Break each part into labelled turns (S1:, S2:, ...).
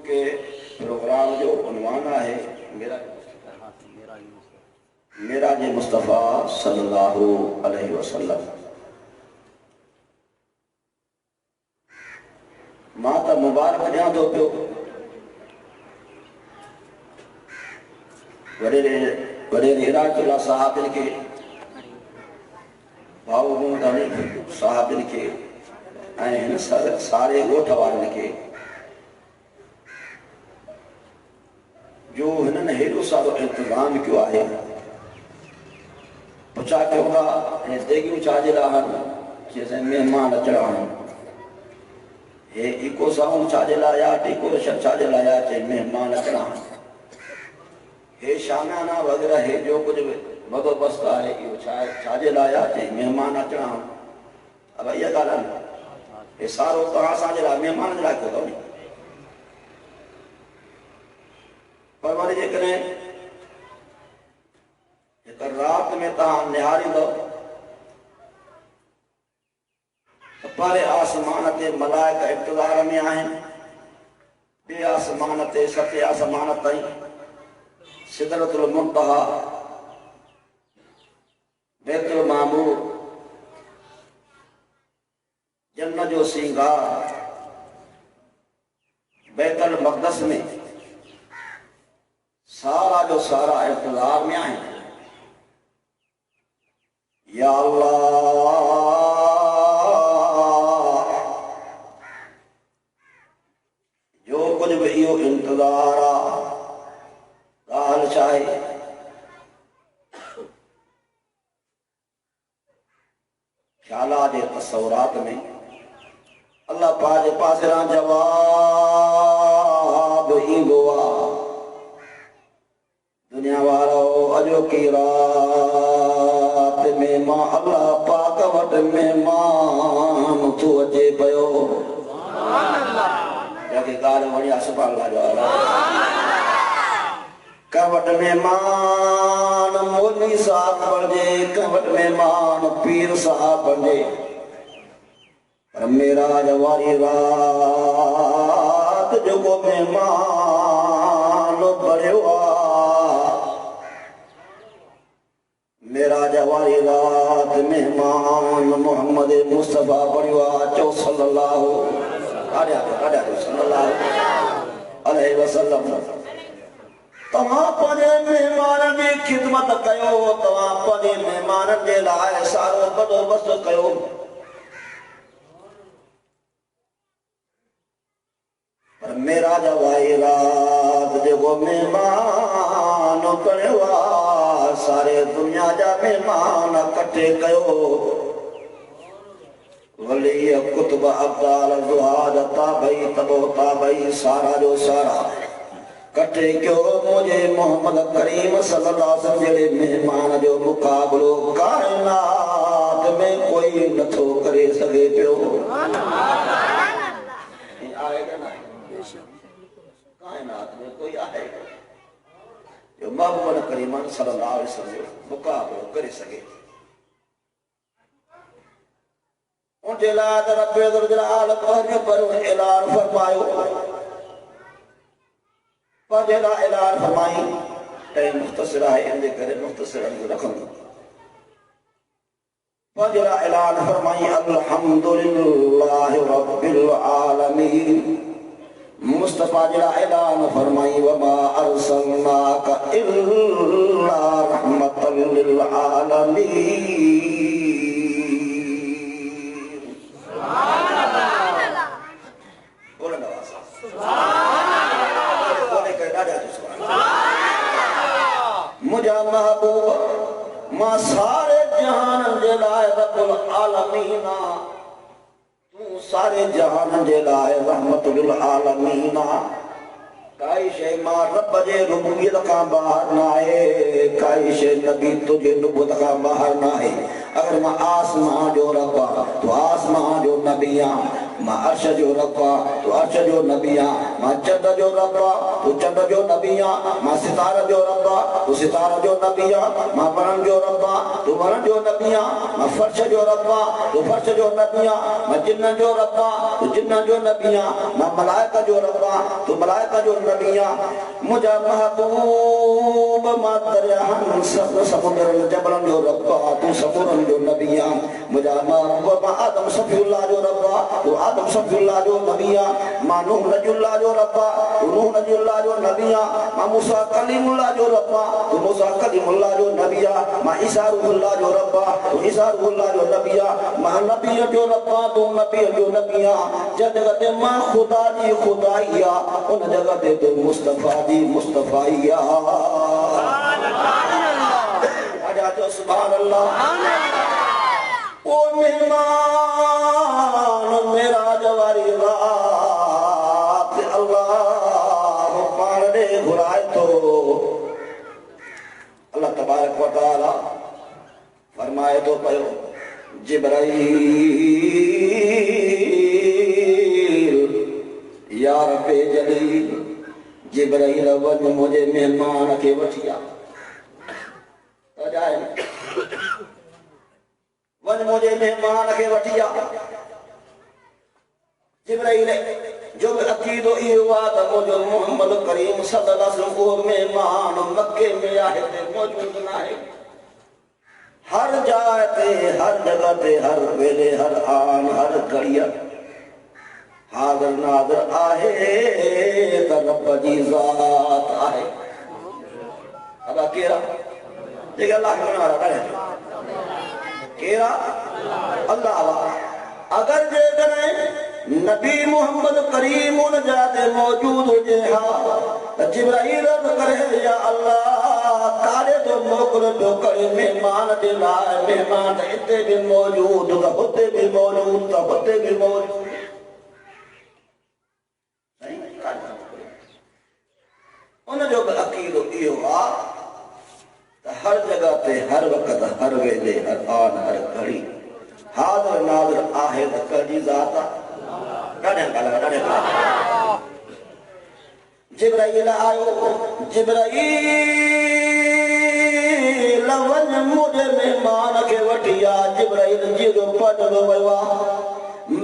S1: के प्रोग्राम जो उन्वान है मेराज मुस्तफ़ा सल्लल्लाहु अलैहि वसल्लम। मां त मुबारक ॾियां थो पियो वॾे हिरायतुल्लाह साहबिन खे, भाऊमूद साहबिन खे ऐं हिन सारे ॻोठ वारनि खे जो हिननि हेॾो सारो इंतज़ाम कयो आहे। पुछा कयूं था ऐं देगियूं छाजे लाइ आहिनि, चइसि महिमान अचणा आहिनि। हे इको साउंड छाजे लाइ आहे, डेकोरेशन छाजे लाइ आहे, चई महिमान अचणा आहिनि। हे शामियाना वग़ैरह हे जो कुझु बंदोबस्तु आहे इहो छाजे लाइ आहे, चई महिमान अचणा आहिनि। अब इहा ॻाल्हि आहे, हे सारो तव्हां असांजे लाइ महिमान जे लाइ कयो अथव नी। पर वरी जेकॾहिं हिक राति में तव्हां निहारींदव त परे आसमान ते मलाइका इंतज़ार में आहिनि, ॿिए आसमान ते सते आसमान ताईं सिदरतुल मुंतहा, बैतुल मामूर, जन्नत जो सींगार, बैतुल मक़दस में सारा जो सारा इंतज़ार में आहिनि। या अल्लाह, जो कुछ भी इहो इंतज़ार आहे ॻाल्हि छा आहे, ख़्यालात जे तसव्वुरात में अल्लाह पाक जे पासिरां जवाब ईंदो आहे। दुनिया वारो अॼोकी रात में मां अल्लाह पाक वटि महिमान थो अचे पियो। जंहिंखे ॻाल्हि वणी आहे सुभाणे कंहिं वटि महिमान मौलवी साहब बणिजे, कंहिं वटि महिमान पीर साहब बणिजे, पर मेराज वारी रात जेको महिमान बणियो आहे, मेराज वारी रात मेहमान मोहम्मद मुस्तफ़ा बणियो आहे। चओ सल्लल्लाहु अलैहि वसल्लम। तव्हां पंहिंजे महिमाननि जी ख़िदमत कयो, तव्हां पंहिंजे महिमाननि जे लाइ सारो बंदोबस्तु कयो। पर मेराज वारी रात जेको महिमान बणियो आहे, सारे दुनिया जा महिमान इकट्ठे कयो। वली कुतुब अब्दाल ज़ुहाद ताबई तबो ताबई सारा जो सारा इकट्ठे कयो। मुझे मोहम्मद करीम सल्लल्लाहु अलैहि वसल्लम जहिड़े महिमान जो मुक़ाबिलो काइनात में कोई नथो करे सघे पियो। काइनात में कोई आहे जो मोहम्मद करीम सल्लल्लाहु अलैहि वसल्लम जो मुक़ाबिलो करे सघे। उनजे लाइ त रब ज़ुल जलाल पर ऐलान फरमायो, पंहिंजे लाइ ऐलान फरमाई। टाइम मुख़्तसिर आहे, इन जे करे मुख़्तसिर रखंदो। पंहिंजे लाइ ऐलान फरमाई अल्हम्दुलिल्लाहि रब्बिल आलमीन। मुस्तफ़ा जे लाइ ऐलान फरमाई वमा अरसलनाका इल्ला रहमतल लिल आलमीन। मुझा महबूब मां सारे जहान जे लाइ रब्बुल आलमीन, तू सारे जहान जे लाइ रहमतुल आलमीन। काई शइ मां रब जे रुबूबियत खां ॿाहिरि न आहे, काई शइ नबी तुंहिंजे नुबूवत खां ॿाहिरि न आहे। अगर मां आसमान जो रब आहियां, तूं आसमान जो नबी आहियां, मां अर्श जो रब्बा तू अर्श जो नबिया, मां चंद जो रब्बा तू चंद जो नबिया, मां सितारा जो रब्बा तू सितारा जो नबिया, मां वरण जो रब्बा तू वरण जो नबिया, मां फर्श जो रब्बा तू फर्श जो नबिया, मां जिन्न जो रब्बा तू जिन्न जो नबिया, मां मलाइका जो रब्बा तू मलाइका जो नबिया, मुझा महबूब मां दरियाहन समुद्र जबलन जो रब्बा तू समुद्रन जो नबिया, मुझा महबूब मां आदम सफीउल्लाह जो रब्बा तू आदम सफीउल्लाह जो नबिया, मां नूह नबीउल्लाह जो रब्बा तू नूह नबीउल्लाह जो नबिया, मां मूसा कलीमुल्लाह जो रब्बा तू मूसा कलीमुल्लाह जो नबिया, मां ईसा रूहुल्लाह जो रब्बा तू ईसा रूहुल्लाह जो नबिया, मां नबी जो रब्बा तू नबी जो नबिया, जगह ते मां खुदा जी खुदाइया उन जगह ते तू मुस्तफा जी मुस्तफाइया। आजा तो सुभान अल्लाह। ओ मेहमान मेरा जवारी रात अल्लाह पाण दे घुराए तो अल्लाह तबारक व तआला फरमाए तो पयो जिब्राईल या रब्बे जलील जिब्राईल वन मुझे मेहमान के वठिया जाए वन मुझे मेहमान के वठिया जिब्राईल जो अकीदो इहो आहे त मुंहिंजो मोहम्मद करीम सल्लल्लाहु अलैहि वसल्लम उहो मेहमान मक्के में आहे ते मौजूद न आहे, हर जाइ ते हर जगह ते हर वेले हर आन हर घड़िया हाज़िर नाज़िर आहे त रब जी ज़ात आहे। अदा केरा जेके अल्लाह खे मञण वारा ॾाढा केरा अल्लाह वारा। अगर जेकॾहिं नबी मोहम्मद करीम उन जाते मौजूद हुजे हा त जिब्राईल करे या अल्लाह कारे तो मोकिल पियो करे मेहमान जे लाइ, मेहमान हिते बि मौजूद त हुते बि मौजूद त हुते बि मौजूद। उन जो बि अक़ीदो इहो आहे त हर जगह ते हर वक़्त हर वेले हर आन हर घड़ी हाज़िर नाज़िर आहे त कहिड़ी ज़ात आहे। जिब्राईल आयो जिब्राईल वञ मुंहिंजे मेहमान खे वठी आ। जिब्राईल जीअं पढ़ंदो वियो आहे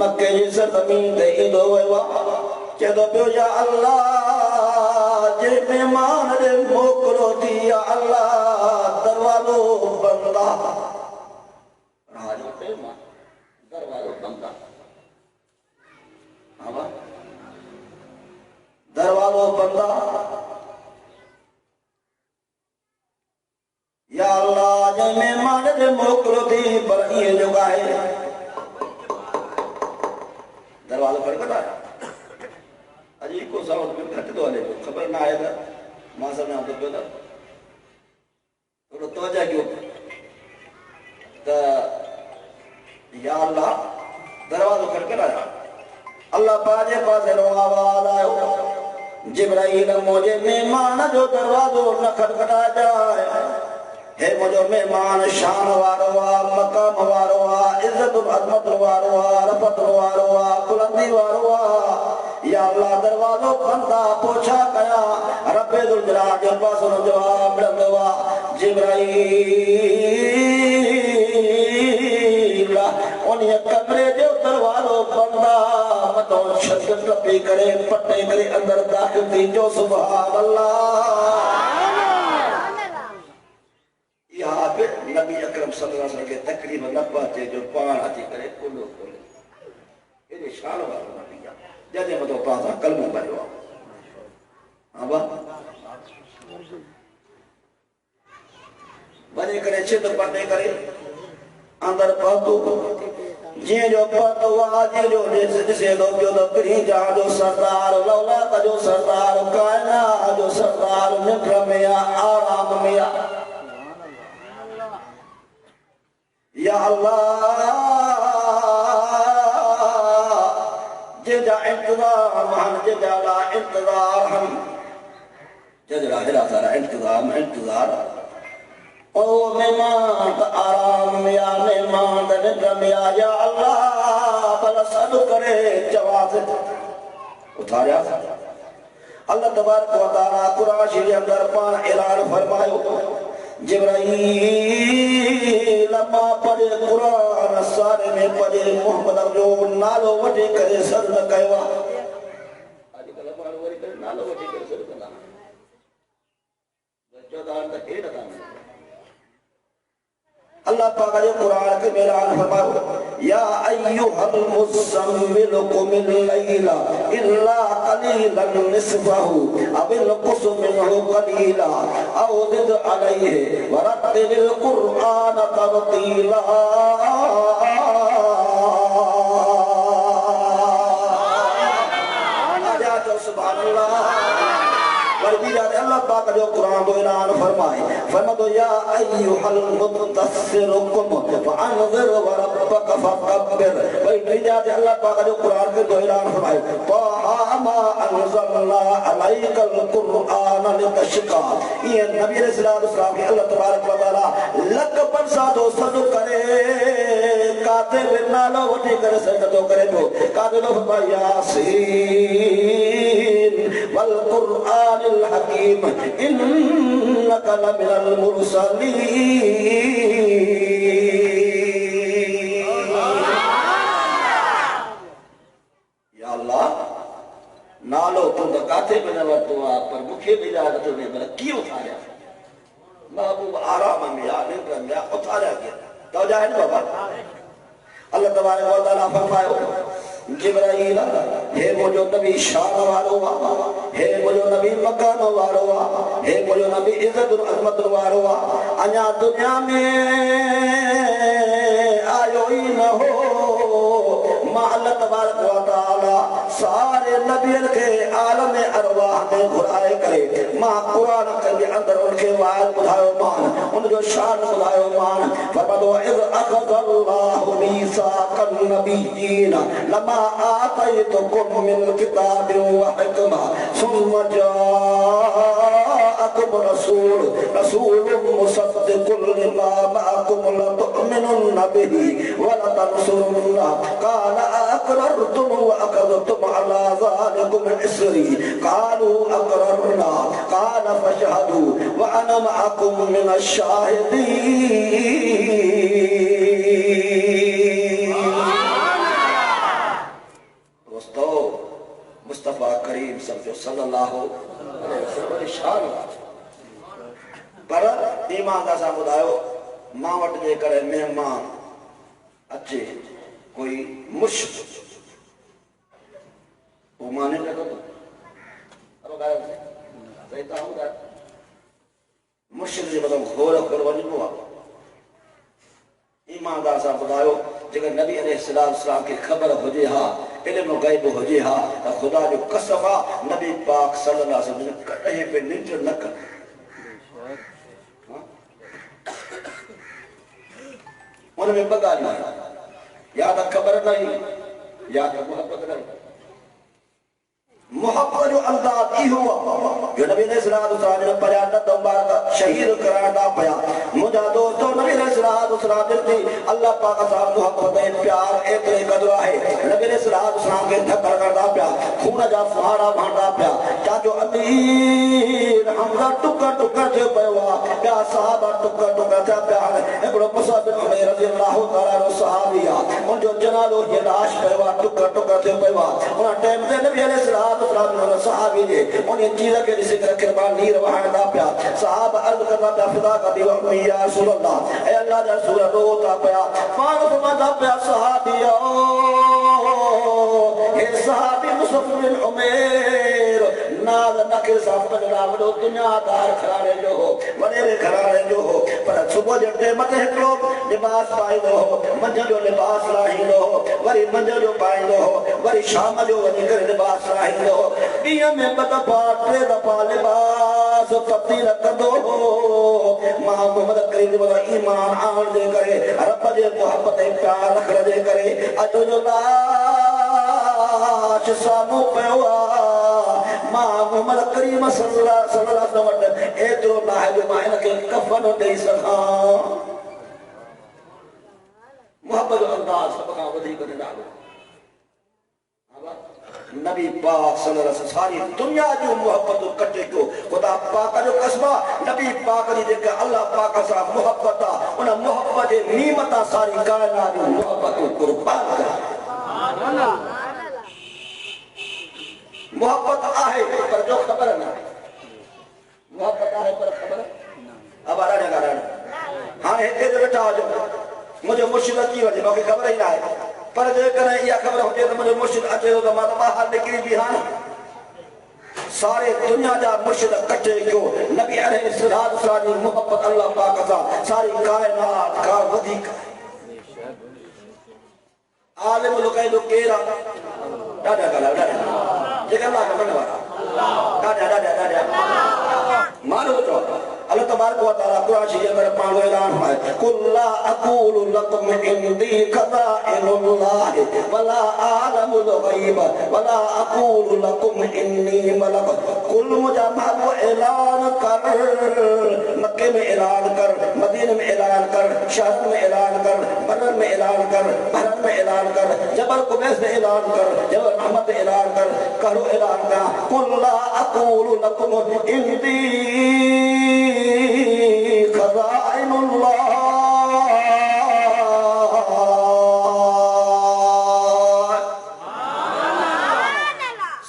S1: मके जी ज़मीन ते ईंदो वियो आहे चए थो पियो या अल्लाह जे मेहमान ॾे मोकिलो थी या अल्लाह दरवाज़ो बंदि आहे, दरवाज़ो बंदि आहे, दरवाज़ो बंदि आहे। या अल्लाह जे मेहमान ॾे मोकिलो थी पर ईअं जो आहे दरवाज़ो खड़खड़ायो। अॼु को साउंड में घटि थो हले पियो, ख़बर न आहे त मां सम्झां थो पियो त थोरो तवजह कयो त या अल्लाह दरवाज़ो खड़खड़ायो। अल्लाह पाजे पासे आवाज़ आयो जिब्राईल मुंहिंजे मेहमान जो दरवाज़ो न खड़खड़ाए, हे मुंहिंजो मेहमान शान वारो आहे, मक़ाम वारो आहे, इज़त अज़मत वारो आहे, रफ़त वारो आहे, बुलंदी वारो आहे। या अल्लाह दरवाज़ो बंदि आहे पोइ छा कयां? रब्बे ज़ुल जलाल जे पासो जवाब मिलंदो आहे जिब्राईल उन्हीअ कमरे जो दरवाज़ो बंदि आहे, मथां छत टपी करे पटे करे अंदरि दाख़िल थी जो सुभान अल्लाह। नबी अकरम सल्लल्लाहु अलैहि वसल्लम के तकलीफ न पहुंचे जो पाण अची करे कुलो खोले एॾे शान वारो नबी आहे जंहिंजे मथां पासा कलमो भरियो आहे। हा बा वञी करे छित पटे करे अंदरि पहुतो जीअं जो पहुतो आहे जीअं जो ॾिसे थो पियो त पिरी जहां जो सरदार लौलाक जो सरदार काइनात जो सरदार निंड में आहे आराम में आहे। या अल्लाह जंहिंजा इंतज़ाम आहिनि जंहिंजा ला इंतज़ार आहिनि जंहिंजा हेॾा सारा इंतज़ाम इंतज़ार ओ मेहमान त आराम में आ, मेहमान त निंड में आ, या अल्लाह भला सॾु करे जवाब उथारिया। अल्लाह तबारक व तआला कुरान शरीफ जे अंदर पाण ऐलान फरमायो, जिब्राईल मां पढ़े कुरान सारे में पढ़े मोहम्मद जो नालो वठी करे सॾु न कयो आहे। अॼुकल्ह माण्हू वरी करे नालो वठी करे सॾु कंदा आहिनि। अल्लाह पाक जो कुरान के ऐलान फरमायो, या अय्युहल मुज़म्मिल कुमिल लैला इल्ला कलीलन निस्फहु अविल कुस मिनहु कलीला औ ज़िद अलैहि वरत्तिलिल कुरआन तरतीला। सुभान अल्लाह। अल्लाह पाक जो कुरान को ऐलान फरमाए, फरमातो या अय्युहल मुद्दस्सिर कुम फअनज़िर व रब्बक फकब्बिर। भाई निजात अल्लाह पाक जो कुरान के जो ऐलान फरमाए, तहा मा अनज़लना अलैकल कुरआन लितशका। ये नबी अलैहिस्सलाम के अल्लाह तबारक व तआला लक परसा तो सद करे काते नालो वठी करे सजदो करे तो काते तो फरमाया यासीन वल कुरआनिल हकीम इन्नका लमिनल मुरसलीन। या अल्लाह नालो तुम तो काथे में न वरतो आ, पर मुखे भी याद तो ने भला की उठाया महबूब आराम में आ निंद में उठाया गया तो जाए ना बाबा। अल्लाह तबारक व तआला फरमायो, जिब्राईल हे मुझो नबी शान वारो वा, हे मुझो नबी मकान वारो वा, हे मुझो नबी इज्जत और अजमत वारो वा। अञा दुनिया में आयो ही न हो, मां अल्लाह तबारक व तआला सारे नबियन के आलम अरवाह में घुराए करे मां कुरान के अंदर उनके वायद बुधायो मान, उन जो शान बुधायो मान। फरमातो इज़ अख़ज़ल्लाहु मीसाक़न नबिय्यीन लमा आतयतुकुम मिन किताबिन व हिकमा सुम्मा जाअकुम रसूलुन मुसद्दिक़ुन लिमा मअकुम लतु'मिनुन बिही व लतंसुरुन्ना क़ाल अक़ररतुम व अक़दतुम अला ज़ालिकुम इसरी क़ालू अक़ररना क़ाल फशहदू व अना मअकुम मिनश शाहिदीन। दोस्तों, मुस्तफा करीम समझो सल्लल्लाहु अलैहि वसल्लम शान पर ईमानदार सां ॿुधायो, मां वटि जे करे मेहमान अचे कोई मुश्क वो माने लॻो तो सही था ॿुधायो मुश्क जे मथां घोर घोर वञिबो आहे। ईमानदार सां ॿुधायो, जेकर नबी अलैहिस्सलाम खे ख़बर हुजे हा, इल्म ग़ैब हुजे हा त ख़ुदा जो कसम आहे नबी पाक सल्लल्लाहु अलैहि वसल्लम कॾहिं बि निंड न कंदा। उनमें ॿ ॻाल्हियूं आहिनि, या त ख़बर न हुई या त मोहब्बत न हुई। मोहब्बत जो अंदाज इहो आहे जो नबी अलैहिस्सलाम ने पया त मुबारक शहीद कराइणा पिया। मुंहिंजा दोस्तों, नबी अलैहिस्सलाम ॾिठी अल्लाह पाक सां मोहब्बत ऐं प्यार एतिरे क़दुरु आहे, नबी अलैहिस्सलाम खे थकर करदा पिया, खून जा फुहारा वहंदा पिया। चाचो अमीर हमज़ा टुक टुक थियो पियो आहे, ॿिया सहाबा टुक टुक थिया पिया आहिनि। हिकिड़ो मुसअब बिन उमैर रज़ियल्लाहु तआला जो सहाबी आहे, उनजो जनाज़ो जे लाश पियो आहे, टुक टुक थियो पियो आहे। उन टाइम ते नबी अलैहिस्सलाम सहाबी जे उन चीज़ के ॾिसी करे किरबा नीर वहाइंदा पिया। सहाबा अर्ज़ करदा पिया, ख़ुदा का दी उम्मी या रसूल अल्लाह, ऐ अल्लाह जा रसूल रोता पिया। पाण फरमांदा पिया, सहाबियो हे सहाबी मुसअब बिन उमैर नाज़ नखिर सां पजड़ा वॾो दुनियादार घराणे जो हो, वॾेरे घराणे जो हो, पर सुबुह जे टाइम ते हिकिड़ो लिबास पाईंदो हो, मंझंदि जो लिबास लाहींदो हो, वरी मंझंदि जो पाईंदो हो, वरी शाम जो वञी करे लिबास लाहींदो हो। ॾींहं में ॿ दफ़ा टे दफ़ा लिबास तब्दील कंदो हो। मां मोहम्मद करीम ईमान आणण जे करे, रब जे मोहब्बत ऐं प्यार रखण जे करे अॼु जो लाश साम्हूं पियो आहे। मां मोहम्मद करीम सल्लल्लाहु अलैहि वसल्लम एतिरो ना है जो मां इनके कफन ॾेई सघां। मोहब्बत जो अंदाज़ सब खां वधीक निरालो। नबी पाक सल्लल्लाहु अलैहि वसल्लम सारी दुनिया जो मोहब्बत कटे को खुदा पाक जो कसबा नबी पाक जी जेके अल्लाह पाक सां मोहब्बत आ उन मोहब्बत जे नीमत सारी कायनात जो मोहब्बत कुर्बान कर। मोहब्बत आहे पर जो खबर ना मोहब्बत आहे पर खबर अब आ रहा है हां हिते जो बेटा जो मुझे मुर्शिद की वजह मूंखे खबर ही ना है पर जेकॾहिं इहा ख़बर हुजे त मुंहिंजो मुर्शिद अचे थो त मां त ॿाहिरि निकिरी बीहां सारे दुनिया जा मुर्शिद कटे कयो नबी अलैहिस्सलाम जी मोहब्बत अल्लाह पाक सां सारी कायनात खां वधीक आलिम लुकाइदो केरु आहे ॾाढा ॻाल्हि ॾाढा जेके अल्लाह खे मञण वारा ॾाढा ॾाढा ॾाढा माण्हू चओ अल्लाह तबारक व तआला कुरान शरीफ में पाण ऐलान है कुल ला अक़ूलु लकुम इंदी ख़ज़ाइनुल्लाह वला आलमुल ग़ैब वला अक़ूलु लकुम इन्नी मलक कुल मुझा महबूब ऐलान कर मक्के में ऐलान कर मदीने में ऐलान कर शहर में ऐलान कर बदर में ऐलान कर बहर में ऐलान कर जबल कुबैस में ऐलान कर जबल रहमत में ऐलान कर करो ऐलान कर कुल ला अक़ूलु लकुम इंदी ख़ज़ाइनुल्लाह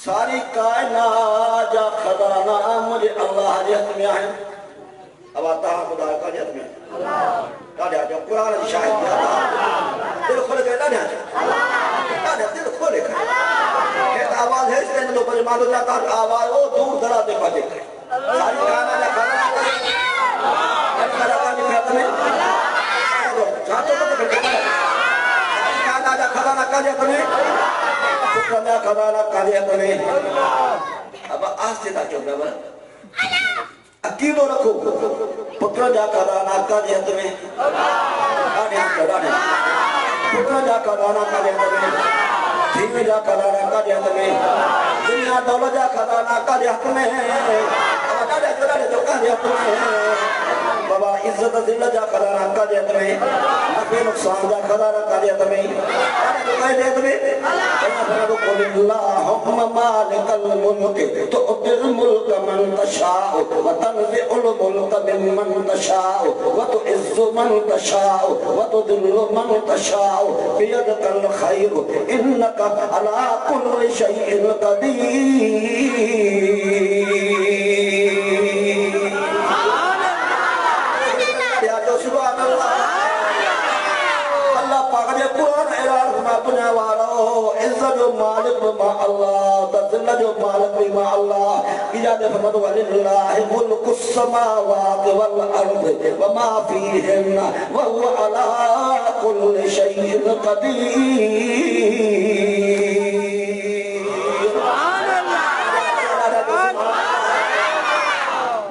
S1: सारी कायनात जा खजाना मुझे अल्लाह जे हथ में आहिनि। अब आता खुदा का हथ में ॾाढा जो कुरान जी शाहिद दिल खोले के ॾाढा दिल खोले के आवाज है इसके अंदर पर मालूम ना का आवाज वो दूर दराज से पहुंचे सारी कायनात जा खजाना अब आस्ते था क्यों अकीदो रखो पुत्र जा खजाना काजे हथ में पुत्र जा खजाना काजे हथ में धीउ जा खजाना काजे हथ में दुनिया दौलत जा खजाना काजे हथ में बाबा इज्जत दिल्लत जा खजाना काजे हथ में नफ़े नुक़सान जा खजाना काजे हथ में अल्लाहुम्मा मालिकल मुल्क तु'तिल मुल्क मन तशाअ व तनज़िउल मुल्क मिम्मन तशाअ व तु'इज़्ज़ु मन तशाअ व तुदिल्लु मन तशाअ बियदिकल खैर इन्नका अला कुल्लि शैइन क़दीर। सुभान अल्लाह अल्लाह पाक जे कुरान ऐलान फरमा पुण्य वारो इज्जत जो मालिक मां अल्लाह तज़िल्ल जो मालिक मां अल्लाह इजाद फरमात वलिल्लाहि मुल्कुस समावाति वल अर्द व मा फीहिन व हुवा अला कुल्लि शैइन क़दीर। सुभान अल्लाह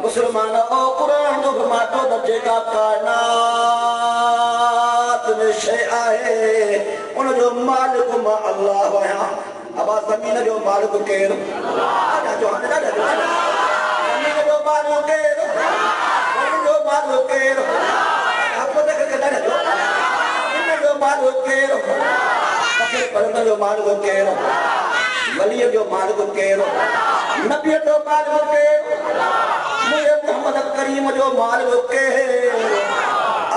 S1: मुसलमान ओ कुरान जो फरमातो त जेका कायनात में शइ आहे उन जो मालिक मां अल्लाह आहियां। अब ज़मीन जो मालिक केरु ज़मीन जो मालिक केरु जो मालिक केरु जो मालिक केरु परद जो मालिक केरु वली जो मालिक केरु नबी जो मालिक केरु मुझे मोहम्मद करीम जो मालिक केरु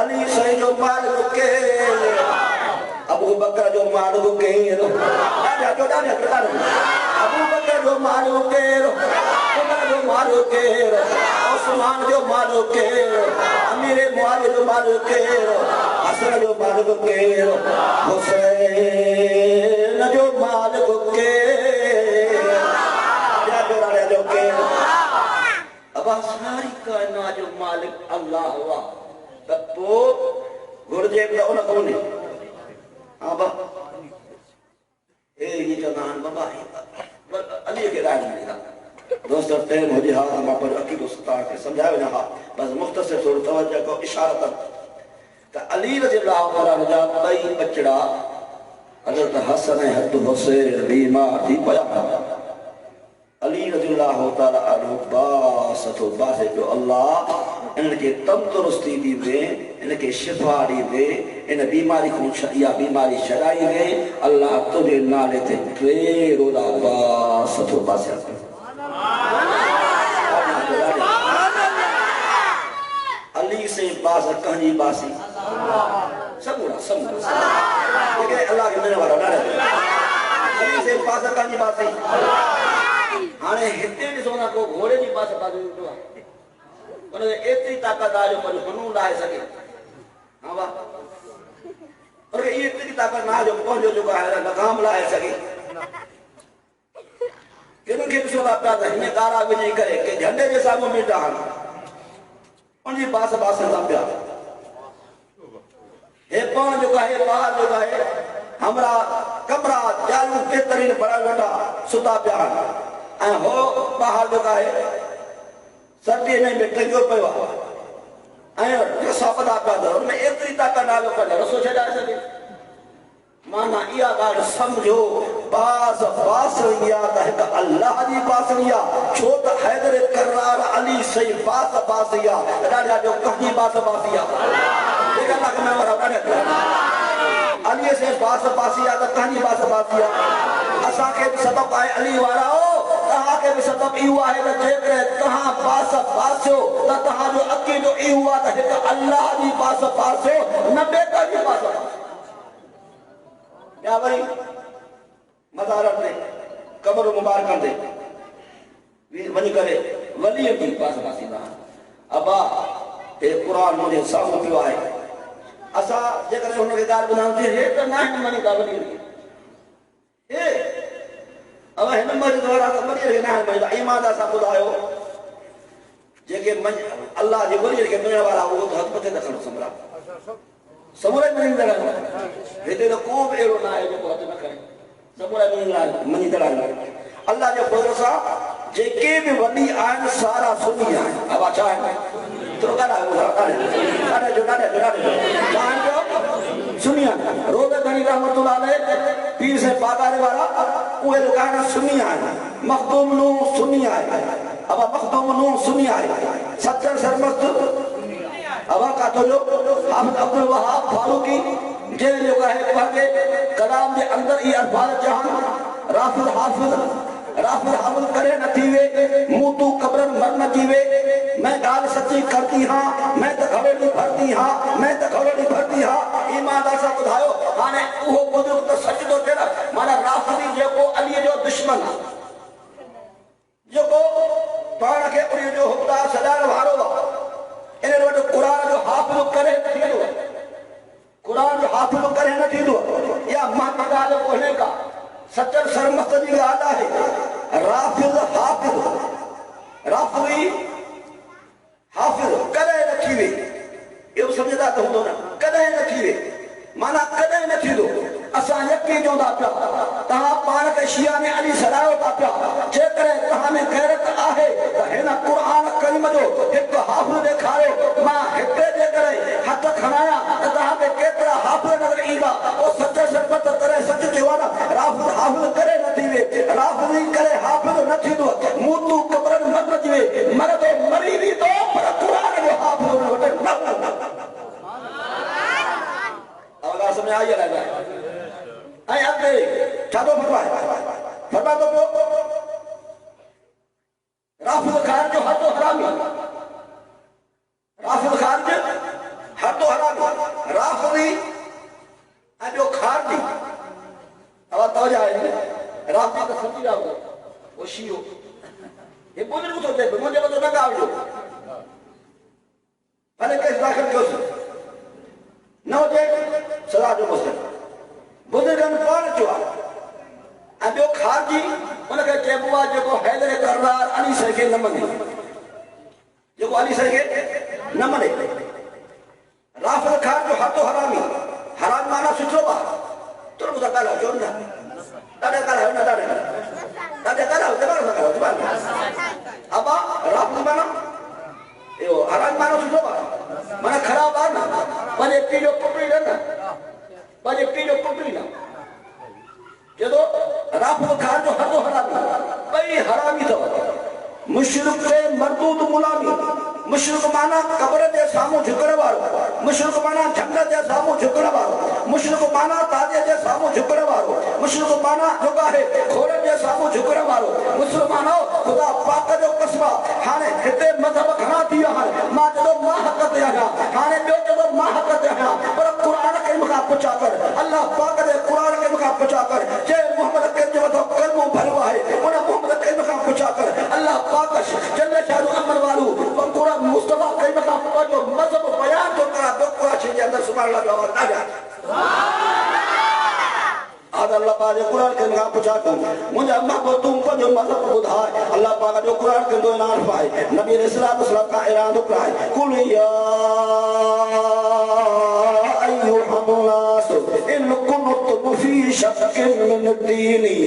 S1: अली सही जो मालिक केरु अबू बकर जो मालिक केरु अबू बकर जो मालिक केरु उमर जो मालिक केरु उस्मान जो मालिक केरु अमीर मुआविया जो मालिक केरु हसन जो मालिक केरु हुसैन जो मालिक केरु अब सारी कायनात जो मालिक अल्लाह हुआ तब घुर्जे उन कोने हाँ बा ये जनान बाबा अली के राज मिलेगा दोस्तों टाइम हो जिहा हम पर अकीद उस्ताद के समझावे ना बस मुख्तसर थोड़ी तवज्जो को इशारा तक त अली रज़ियल्लाहु ताला जा कई बचड़ा हज़रत हसन हद हुसैन बीमार थी पया अली रज़ियल्लाहु ताला अन्हु बास तो बासे जो अल्लाह इनके तंदुरुस्ती दी दे, इनके शिफा दी दे, इन बीमारी को या बीमारी छड़ाई दे। अल्लाह तुझे नाले ते टे रोदा बास तो बासे अली से बास कहानी बासी सबूरा लेकिन अल्लाह के मेरे वाला ना अली से बास कहानी बासी हाने हिते ॾिसो ना को घोड़े जी बास बाजू ॾिठो आहे उन में एतिरी ताक़त आहे जो पर हुनूं लाहे सघे। हाँ वाह और ये एतिरी ताक़त ना जो पंहिंजो जेको आहे लगाम लाहे सघे। किन खे ॾिसो था पिया त हिन कारा विझी करे के झंडे जे साम्हूं बीठा आहिनि उनजी बास था पिया। हे पाण जेको आहे ॿार जेको आहे हमरा कमरा जालूं बेहतरीन बड़ा वेठा सुता पिया आहिनि ऐं हो ॿाहिरि जेको आहे सर्दी में टंगियो पियो आहे ऐं रसा ॿधा पिया अथव हुन में एतिरी ताक़त ना जो कढ रसो छॾाए सघे। माना इहा ॻाल्हि सम्झो बास बासणी आहे त हिकु अल्लाह जी बासणी आहे छो त हैदर करार अली सही बास बासी आहे ॾाढा जो कहीं बास बासी आहे अली से बास बासी आहे त कहीं बास बासी आहे। असांखे बि सबब आहे अली वारा तव्हांखे बि सबब इहो आहे त जेकॾहिं तव्हां बास बासियो त तव्हांजो अक़ीदो इहो आहे त हिकु अल्लाह जी बास बासियो न ॿिए कंहिंजी बास या वरी मज़ारनि ते कब्र मुबारकनि ते वञी करे वलीअ जी बास बासींदा अबा हे क़ुर मुंहिंजे साम्हूं पियो आहे। असां जेकॾहिं हुनखे ॻाल्हि ॿुधायूं हे त न आहिनि मञींदा वलीअ खे हे अब हिन मर्द वारा त वलीअ खे न आहिनि मञींदा। ईमान सां ॿुधायो जेके अल्लाह जे वलीअ खे मञण वारा उहो त हथ मथे त खणो समरा समूरे मञींदड़ हिते त को बि अहिड़ो न आहे जेको हथ न खणे समूरा मञींदड़ अल्लाह जे फज़ल सां जेके बि वली आहिनि सारा सुनी आहिनि। अब छा आहिनि सुनी आहिनि रोज़ घणी रहमतुल्लाह अलैह पीर से बागारे वारा उहे लुकाइण सुनी आहिनि। मखदूम नूह सुनी आहे अब मखदूम नूह सुनी आहे। सच्चर सरमस्त अब काथो जो हामिद अब्दुल वहाब फारूकी जे जो है पंहिंजे कलाम जे अंदर ई अल्फाज जहान राफिज हाफिज करे न थीवे मुंह तू कब्रन मर न थीवे मैं गाल सच्ची करती हाँ मैं तो खड़ोड़ी भरती हाँ मैं तो खड़ोड़ी भरती हाँ ईमानदार सां ॿुधायो हाणे उहो बुजुर्ग त सच थो थिए न। माना राफ़िदी जेको अलीअ जो दुश्मन आहे जेको पाण खे उन जो हुक्मदार सजाइण वारो आहे इन वटि क़ुर जो हाफ़िज़ करे न थींदो क़ुर जो हाफ़िज़ करे न थींदो या महंगी ॻाल्हि कोन्हे का सचर सरमस्त जी ॻाल्हि आहे। राफ़िज़ हाफ़िज़ राफ़िज़ी हाफ़िज़ कॾहिं न थी वे इहो सम्झंदा त हूंदो न कॾहिं न थी वे माना कॾहिं न थींदो। असां यकीन चवंदा पिया तव्हां पाण खे शिया में अली सॾायो था पिया जेकॾहिं तव्हां में गैरत आहे त हिन क़ुर करीम जो हिकु हाफ़िज़ ॾेखारियो मां हिते जेकॾहिं हथ खणायां त तव्हांखे केतिरा हाफ़िज़ नज़र ईंदा पोइ सच शरबत करे सच चयो आहे न राफ़िज़ हाफ़िज़ करे न थी वे राफ़िज़ी करे हाफ़िज़ न थींदो मुंह तू कब्रन मर न थी वे मर तो मरी बि थो पर क़ुर जो हाफ़िज़ हुन वटि न समझ आई है ऐं अॻिते छा थो फरमाए फरमा थो पियो राफ़िज़ ख़ारिज जो हर तो हरामी राफ़िज़ ख़ारिज हर तो हरामी राफ़िज़ी ऐं ॿियो ख़ारिजी अब तवजा आहे राफ़िज़ी त सम्झी विया हूंदो वो शियो हे बुज़ुर्ग थो चए मुंहिंजे मथां न ॻाल्हियो भले केस दाख़िल कयोसि न हुजे सदा जो मसइलो बुज़ुर्गनि पाण चयो आहे ऐं ॿियो ख़ारिजी उनखे चइबो आहे जेको हैदर करार अली साईं खे न मञे जेको अली साईं खे न मञे। राफ़िज़ ख़ारिज जो हथो हरामी हराम माना सुठो आहे तुर ॿुधा ॻाल्हायो चओ न ॾाढा ॻाल्हायो न ॾाढा ॻाल्हायो दिमाग़ सां ॻाल्हायो अबा राफ़िज़ माना इहो हराम माना सुठो आहे माना ख़राब आहे न पंहिंजे पीउ जो पुटु ई न पंहिंजे पीउ जो पुटु ई न चए थो राफ़िज़ ख़ारिज जो हथो हरामी ॿई हरामी अथव मुशरिक पे मरदूद मुलामी, मुशरिक माना कब्र जे सामू झुकण वारो, मुशरिक माना झंड जे सामू झुकण वारो, मुशरिक माना ताजे जे सामू झुकण वारो, मुशरिक माना जेको आहे खोर जे सामू झुकण वारो। मुसलमानो खुदा पाक जो कसम हाणे हिते मजहब घणा थी विया आहिनि, मां जॾो मां हक़ ते आहियां, हाणे ॿियो जॾो मां हक़ ते आहियां, पर क़ुरान खे मूंखां पुछा कर, अल्लाह पाक जे क़ुरान खे मूंखां पुछा कर, जे मोहम्मद खे जो वॾो कलमो भरियो आहे उन मोहम्मद खे मूंखां पुछा कर, अल्लाह पाक जल शाहु अमर वारो क़ुरान मुस्तफा खे मूंखां पंहिंजो मज़हब बयान थो करा, ॿियो क़ुरान जे अंदरि सुभाणे अल्लाह जो आवाज़ अल्लाह पाक जो कुरान के मूंखां पुछा कर, मुंहिंजा महबूब तूं पंहिंजो मज़हब ॿुधाए। अल्लाह पाक जो कुरान कंदो ऐलान पाए, नबी अलैहिस्सलातु वस्सलाम खां ऐलान थो कराए, कुल या अय्युहन्नास इन कुनतुम फी शक्किन मिन दीनी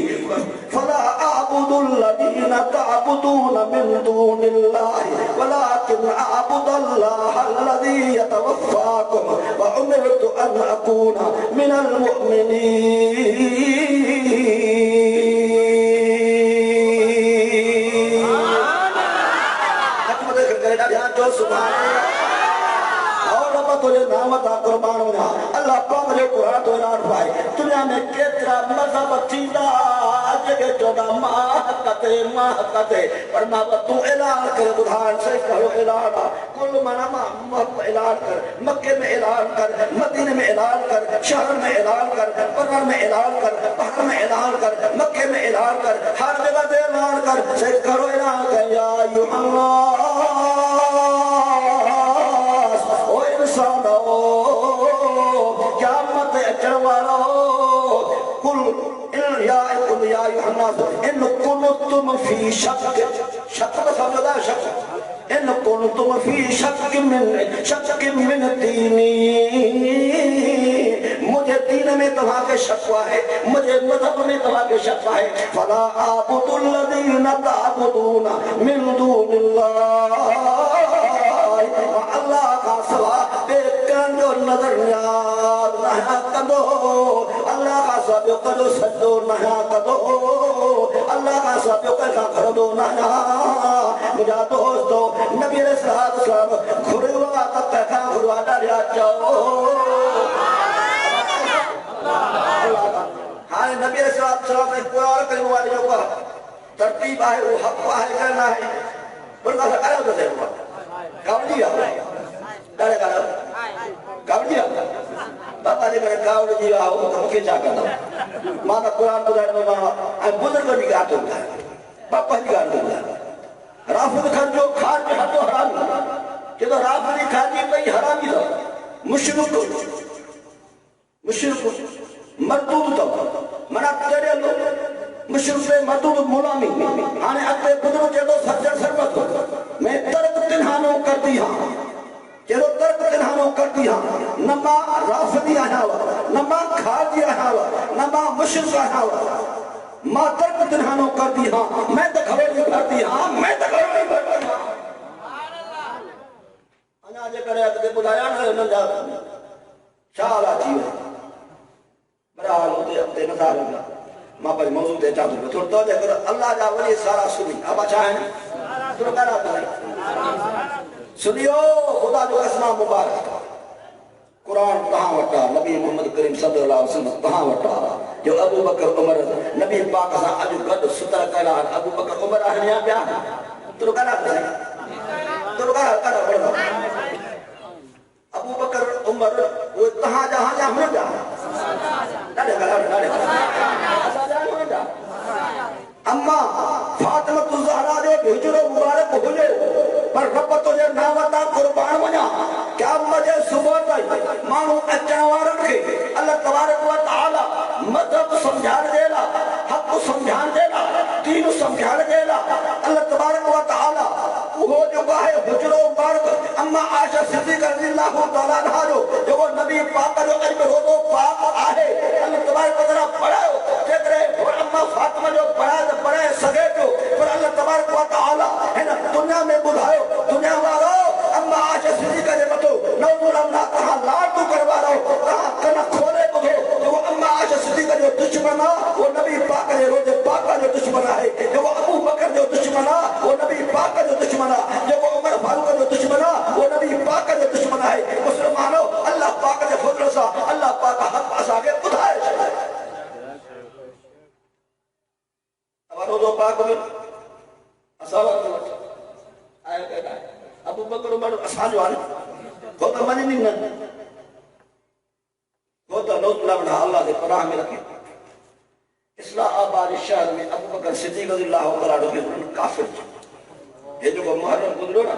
S1: फला अअबुदुल्लज़ीना तअबुदून मिन दूनिल्लाहि वलाकिन अअबुदुल्लाहल्लज़ी यतवफ़्फ़ाकुम व उमिरतु अन अकूना मिनल मुअमिनीन। अल्लाह पाक जो कुरान तो ऐलान पाए, दुनिया में केतिरा मज़हब थींदा जेके चवंदा मां कते, पर मां तूं ऐलान करे ॿुधाइण सही कयो ऐलान आहे। कुल माना मां ऐलान कर, मक्के में ऐलान कर, मदीने में ऐलान कर, शहर में ऐलान कर, बर्र में ऐलान कर, पहाड़ में ऐलान कर, मक्के में ऐलान कर, हर जगह पे ऐलान कर, सही करो ऐलान कर, या अय्युहन्नास ओ इंसानो क़यामत अचण वारो, कुल या अय्युहन्नास इन कुनतुम फी शक, शक में समझदा शक, इन कुनतुम फी शक मिन दीनी, मुझे दीन में तव्हां के शक है, मुझे मज़हब में तव्हां के शक है, फला अअबुदुल्लज़ीना तअबुदूना मिन दूनिल्लाह, अल्लाह का सवा देखण जो नज़र न्याज़ न कंदो, अल्लाह का सवा कदो सजदो न कंदो, अल्लाह का सवा कंहिंखां घुरंदो न। मुंहिंजा दोस्तो नबी अलैहिस्सलातु वस्सलाम घुरियो आहे त कंहिंखां घुरियो आहे ॾाढा चओ। हाणे नबी अलैहिस्सलातु वस्सलाम ने क़ुरान कयो आहे जेको तरतीब आहे उहो हक़ आहे कि न आहे, उनखां अलॻि थो थिए गावड़ी आहे ॾाढे गावड़ी आहे बाबा जे करे गावड़ी जी आहे मूंखे छा कंदो, मां त क़ुरान ॿुधाईंदोमांव ऐं बुज़ुर्ग जी ॻाल्हि थो ॿुधायां, पापा जी ॻाल्हि थो ॿुधायां। राफ़िद खान जो खाद जो हथो हरामी, चए थो राफ़िदी खाधी पई हरामी अथव, मुशरिक मरदूद अथव, माना तरियल मुशरिक मरदूद मुलामी। हाणे अॻिते ॿुधणो चए थो सजण सरबत मैं तर्क तिन्हानो करती हाँ, चलो तर्क तिन्हानो करती हाँ, न मां राफ़िदी आहियां न मां खारजी आहियां न मां मुशरिक आहियां, मां तर्क तिन्हानो करती हाँ, मैं तो खबर नहीं करती हाँ, मैं तो खबर नहीं करती हाँ। अञा जे करे अॻिते ॿुधाया न हुननि जा छा हालात थी विया, बहरहाल उते अॻिते नथा रहिया, मां पंहिंजे मौज़ू ते अचां थो पियो थोरो तवजो करो। अल्लाह जा वली सारा सुनी अबा छा आहिनि, थोरो ॻाल्हायो सुनियो, ख़ुदा जो कसम मुबारक, कुरान तव्हां वटि आहे, नबी मोहम्मद करीम सल्लल्लाहु अलैहि वसल्लम तव्हां वटि आहे, जो अबू बकर उमर नबी पाक सां अॼु गॾु सुतर कया आहिनि, अबू बकर उमर आहिनि या ॿिया, थोरो ॻाल्हायो अबू बकर उमर उहे तव्हांजा हाजा हुन जा ॾाढे ॻाल्हायो अम्मा फातिमा ज़हरा जो हिजरो मुबारक हुजे, पर रब तुंहिंजे नाम तां क़ुर्बान वञा, क़यामत जे सुबुह ताईं माण्हू अचण वारनि खे अल्लाह तबारक व तआला मज़हब सम्झाइण जे लाइ, हक़ सम्झाइण जे लाइ, दीन सम्झाइण जे लाइ अल्लाह तबारक व तआला उहो जेको आहे हिजरो मुबारक अम्मा आयशा सिद्दीक़ा रज़ियल्लाहु तआला अन्हा जो जेको नबी पाक जो अॼु रोज़ो पाक आहे, अल्लाह तबारक व तआला पढ़ायो, जेकॾहिं अम्मा फातिमा जो पढ़ाए सघे पियो, पर अल्लाह तबारक व तआला हिन दुनिया में ॿुधायो, दुनिया वारो अम्मा आयशा सिद्दीक़ा जे मथां नौज़ुल अल्लाह तव्हां लाडू करवा रहो, तव्हां कन खोले ॿुधो, जेको अम्मा आयशा सिद्दीक़ा जो दुश्मन आहे उहो नबी पाक जे रोज़े पाक जो दुश्मन आहे, जेको अबू बकर जो दुश्मन आहे उहो नबी वक्त आया कहता है अबू बकर उमर असांजो आहे हो त मञनी न हो त नौजुला बना अल्लाह के पनाह में रखे इस्लामाबाद शहर में अबू बकर सिद्दीक़ रज़ियल्लाहु ताला के काफिर ये जो मुहर्रम गुजरो ना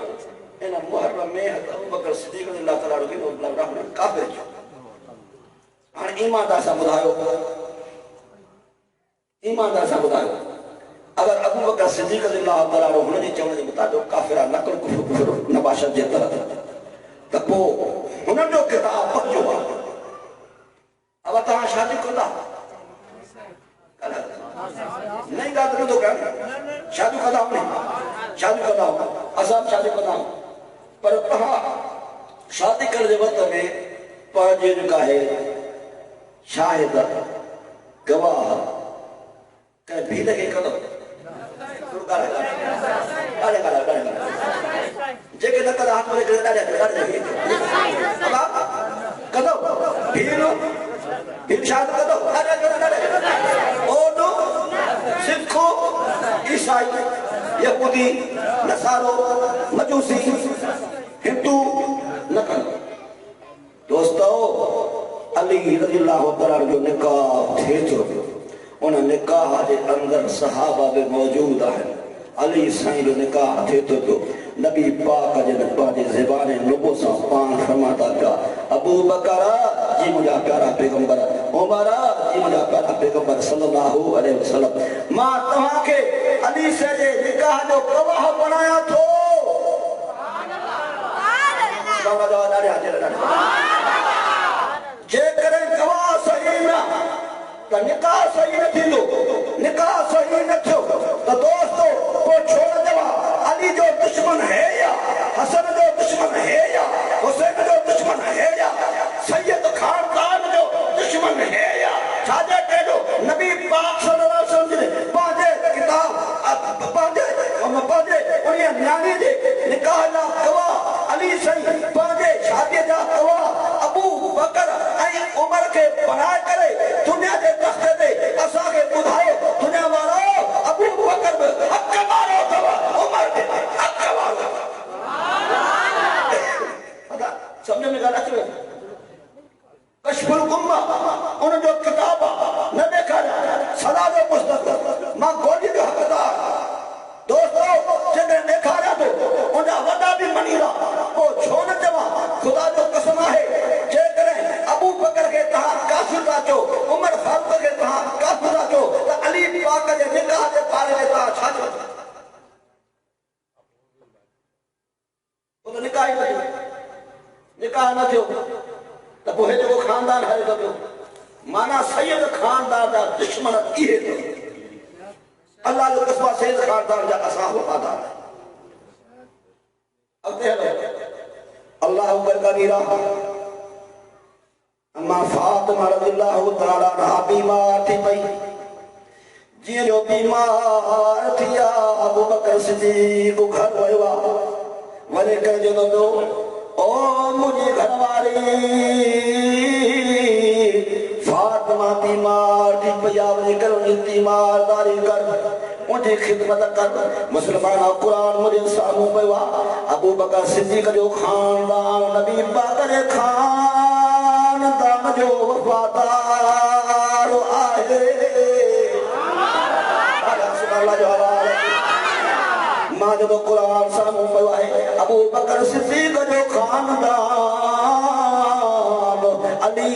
S1: इन मुहर्रम में अबू बकर सिद्दीक़ रज़ियल्लाहु ताला के नौजुला बना काफिर हां ईमानदार सा बुधायो ईमानदार सा बुधायो अगर अबू बकर सिद्दीक़ रज़ियल्लाहु ताला हुन जे चवण जे मुताबिक़ काफिरा नकल कुफर नबाशत जे तरह त पो हुन जो किताब पढ़जो अब तहां शादी कंदा नहीं गा तो क्या शादी कंदा असां शादी कंदा पर तहां शादी कर जे वक्त में पंहिंजे जेका है शाहिद गवाह कंहिं भीड़ खे कंदो जेके न कंदा हाथ में कंदो भीड़ शादी कंदो ओडो सिखो ईसाई यहूदी नसारो मजूसी हिंदू न कंदो दोस्तों अली रज़ियल्लाहु ताला जो निकाह थे तो उन निकाह के अंदर सहाबा भी मौजूद है अली साईं जो निकाह थे तो नबी पाक जे पंहिंजे ज़बान नुबो सां पाण फरमाता पिया अबू बकर जी मुंहिंजा प्यारा पैगंबर उमर जी मुंहिंजा प्यारा पैगंबर सल्लल्लाहु अलैहि वसल्लम मां तव्हां के अली से जे निकाह जो गवाह बनाया थो जेकॾहिं गवाह सही न त निकाह सही न थींदो निकाह सही न थियो त दोस्तो पोइ छोड़ देवा अली जो दुश्मन है या हसन जो दुश्मन है या हुसैन जो दुश्मन है या सैयद खानदान जो दुश्मन है या छाजे कहिड़ो नबी पाक सल्लल्लाहु अलैहि वसल्लम ने पंहिंजे किताब पंहिंजे उन्हीअ न्याणी जे निकाह जा गवाह अली साईं पंहिंजे शादीअ जा गवाह अबू बकर ऐं उमर खे बनाए करे दुनिया जे तख़्ते ते असांखे ॿुधायो दुनिया वारो अबू बकर बि हक़ वारो अथव उमर बि हक़ वारो सम्झ में ॻाल्हि अचे कशफुल गुम्मा उन जो किताब न ॾेखारिया सदा जो मुस्तक़बिल मां ॻोल्ही जो हक़दार दोस्तों जॾहिं ॾेखारिया थो उनजा वॾा बि मञींदा पोइ छो न चवां ख़ुदा जो कसम आहे जेकॾहिं अबू बकर खे तव्हां काफ़िर था चओ उमर फारूक खे तव्हां काफ़िर था चओ त अली पाक जे निकाह जे बारे में तव्हां छा चओ निकाह न थियो निकाह न थियो त पोइ हे जेको खानदान हले थो पियो माना सैयद खानदान जा दुश्मन इहे अथव अल्लाह जो कसम सैयद खानदान जा असां वफ़ादार अॻिते हलो अल्लाह अकबर कबीरा अम्मा फातिमा रज़ियल्लाहु ताला अन्हा बीमार थी पई जीअं जो बीमार थिया अबू बकर सिद्दीक़ घर वियो आहे वञी करे चवंदो पियो ओ मुंहिंजी घरवारी फातिमा बीमार थी पई आहे वञी करे उनजी तीमारदारी कर उनजी ख़िदमत कर मुस्लमान क़ुरान मुंहिंजे साम्हूं पियो आहे अबू बकर सिद्दीक़ जो खानदान नबी पाक जे खानदान जो वफ़ादार आहे मां जब कुरान साम्हूं पियो आहे अबू बकर सिद्दीक़ जो खानदान अली